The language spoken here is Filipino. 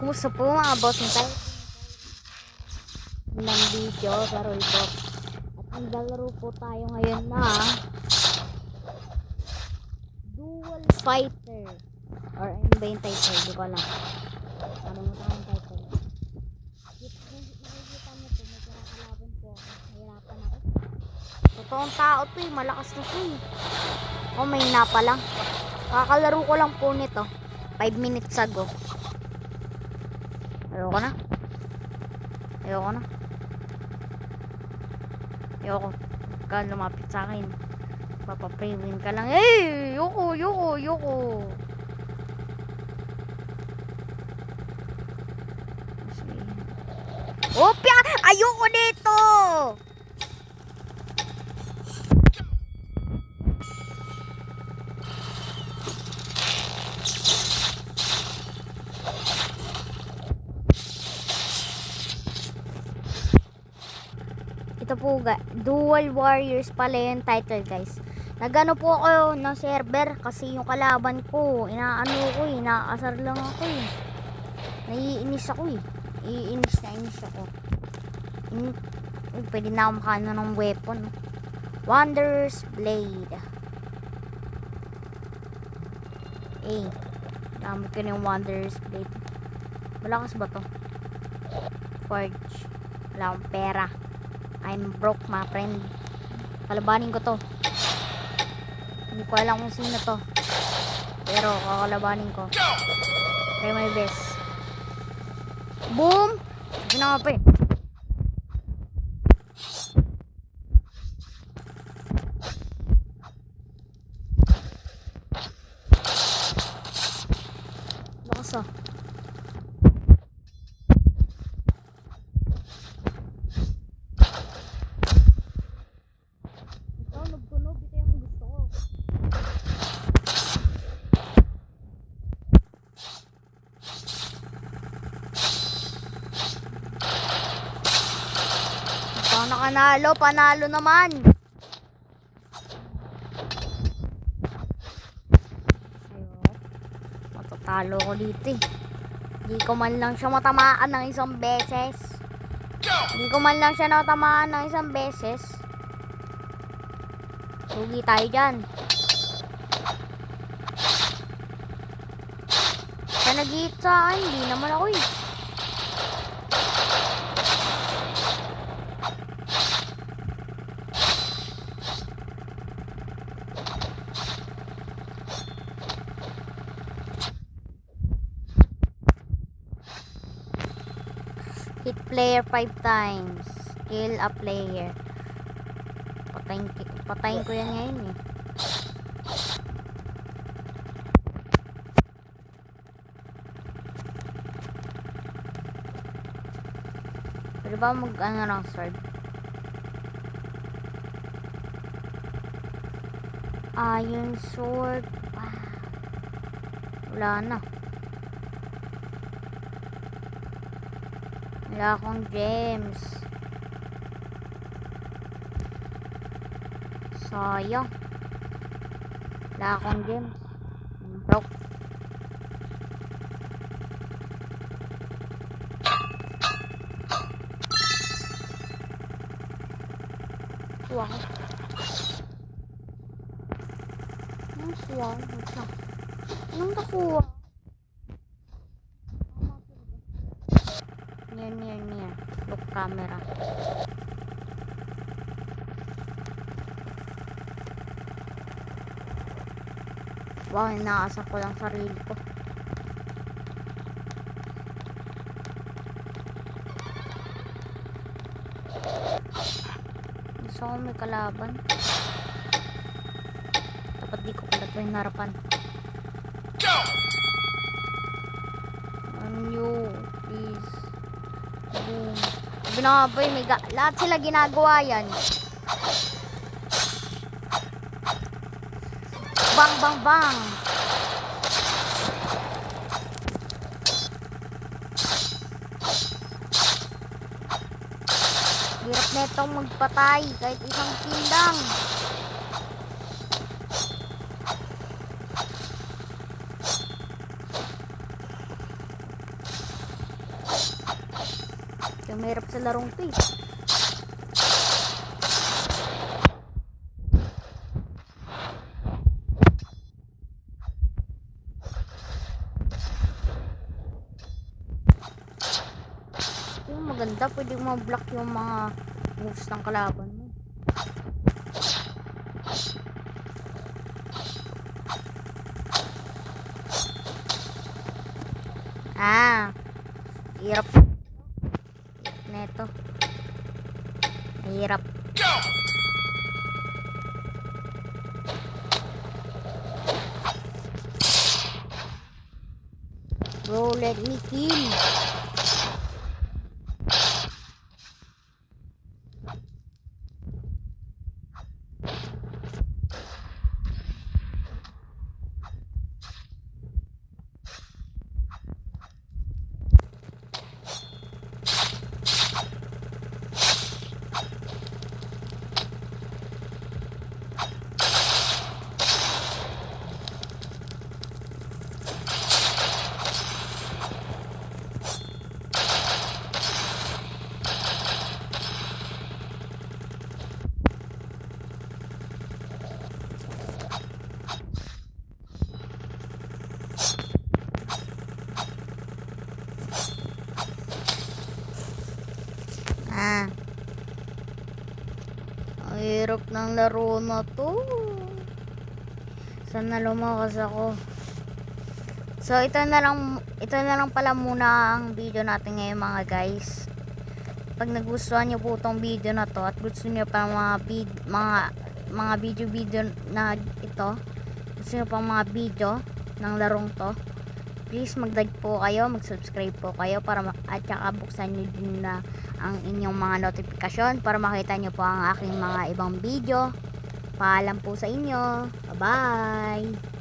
Kumusta po mga boss tayo ng video sa Roblox. At ang lalaro po tayo ngayon na Dual Fighter. Or ano ba yung title? Di ko alam. Ano mo tayong title? Nakikita mo to, may kinakalaban po ako. Nahirapan ako. Totoong tao to eh. Malakas na siya eh. Oh, may na pa lang. Kakalaro ko lang po nito 5 minutes ago. Ayoko na. Ka lumapit sa akin. Papapray-win ka lang. Eh! Yoko. Opya! Ayoko dito! Ito po Dual Warriors pala yung title guys. Nagano po ako ng server kasi yung kalaban ko inaasar lang ako eh. Naiinis ako eh. Iinis ako. Pwede na ako makano ng weapon. Wonders Blade. Dami ko ng Wonders Blade. Malakas ba to? Forge. Wala akong pera. I'm broke my friend. Kalabanin ko to. Hindi ko alam kung sino to. Pero kakalabanin ko. Try my best. Boom! Ginapa eh. Lakas ah. Panalo naman. Matatalo ko dito eh. Hindi ko man lang siya matamaan ng isang beses. Sugi tayo dyan. Siya nag-hit sa akin. Hindi naman ako eh. Hit player 5 times. Kill a player. Patayin ko yan ngayon eh. Pwede ba mag-ano ng sword? Iron sword. Wala na. Wala akong gems. Sayang. Wala akong gems. Broke. Wow. Anong nakuha? Near. Look camera. Wow, inaasa ko lang sarili ko. Gusto ko may kalaban. Dapat di ko pala ito hinarapan. Please. Boom. Binabay, lahat sila ginagawa yan. Bang. Hirap na itong magpatay kahit isang tindang. mahirap sa larong to eh. Yung maganda, pwede mo block yung mga moves ng kalaban mo. Hirap neto. Hirap. Bro, let me kill. Ang hirap ng laro na to. Sana lumakas ako. So ito na lang pala muna ang video natin ngayon mga guys. Pag nagustuhan niyo po tong video na to at gusto niyo pa mga video na ito, gusto niyo pa mga video ng larong to, please mag-like po kayo, mag-subscribe po kayo at saka buksan niyo din na ang inyong mga notifikasyon para makita niyo po ang aking mga ibang video. Paalam po sa inyo. Bye-bye.